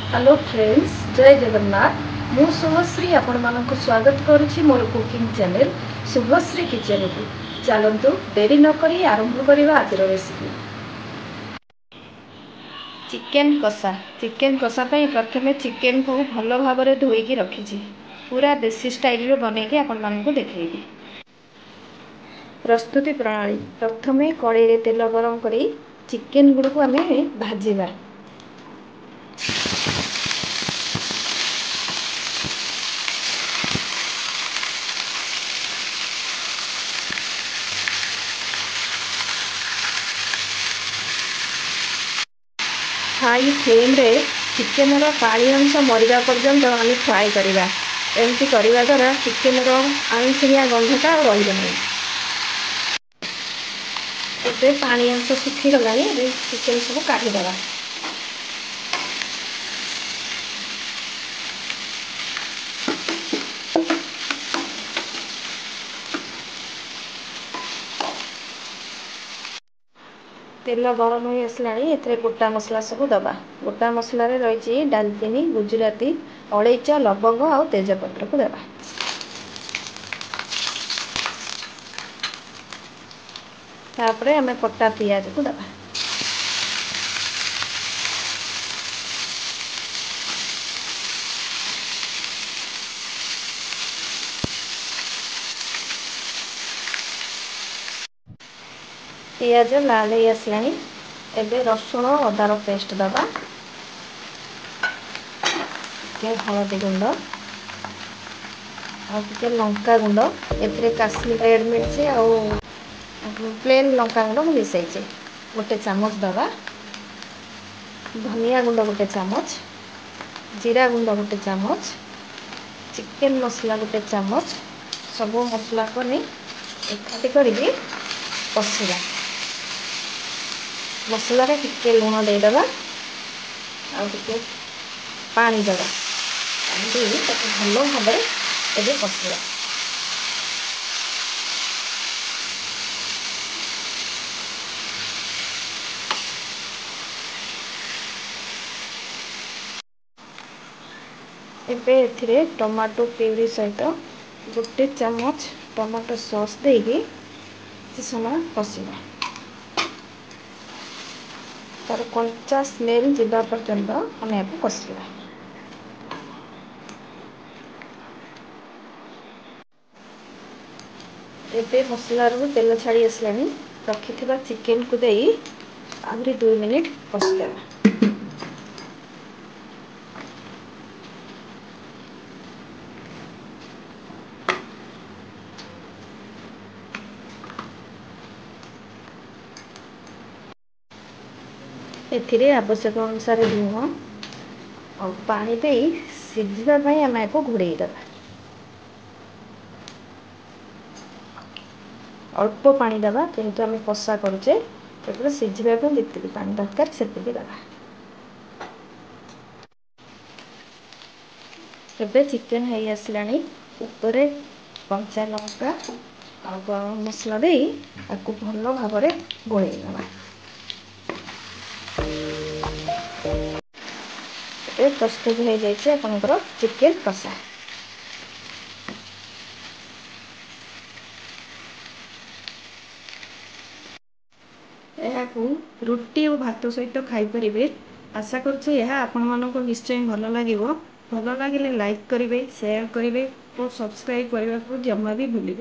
Hello friends, जय जगन्नाथ। मु शुभश्री आपण मानक स्वागत करुछि मोर कुकिंग चैनल शुभश्री किचन को। चलतु देरी न करी आरंभ करबा आज रेसिपी। चिकेन कषा प्रथम चिकेन को भल भाव धोईकी रखी पूरा देसी स्टाइल बनईकी आपण मानक देखी। प्रस्तुति प्रणाली प्रथम कड़ाई तेल गरम करी चिकेन गुड़ को आम भाजवा। हाई फ्लेम रे चिकेन पानी अंश मरवा पर्यंत आम फ्राए करवा। एमती करने द्वारा चिकेन आईसिया गंधटा रही। ଏବେ पानी अंश सुखीगला चिकेन सब काटिदेवा। तेल गरम हो आसला गोटा मसला सब दबा। गोटा मसला रही डालचीनी, गुजराती, अलैच, लवंग और तेजपत्र को देवा। तापरे आम कटा पियाज को देवा। पियाज लाल हो आसला एबे रसुण अदार पेस्ट दबा। हलदी गुंड आगे लंका गुंड ए काश्मीर रेड मिर्ची और प्लेन लंका गुंड मिसाई गोटे चामच दबा। धनिया गुंड गोटे चामच, जीरा गुंड गोटे चामच, चिकेन मसला गोटे चामच। सब मसला को एकाठी करके कषिबा। मसला टिके लुण देदेबा और पानी देवा। भल भाव एबे कषिबा। एबे एथिरे टमाटो प्यूरी सहित गोटे चामच टमाटो सॉस देकी समय कषिबा। तार कंचा स्मेल जिबा पर्यंत आम कषिबा। एबे मसला तेल छाड़ी आसला रखि चिकेन को दे आहुरी 2 मिनिट कषिदेवा। एथिरे आवश्यक अनुसार लुण और पानी दे सिझापी आम घोड़े देवा। अल्प पानी देवा किंतु आम कषा करुचे सिझापी जितनी पानी दरकार से देवा। एबे चिकेन हो आसला ऊपर कंचा लंका और गरम मसला दे आपको भल भाव गोल देवा। प्रस्तुत हो जाए आपंकर चिकेन कषा। रुटी और भात सहित खाईपर। आशा कर निश्चय भल लगे। भल लगे लाइक करेंगे, शेयर करेंगे और सब्सक्राइब करने को जमा भी भूलें।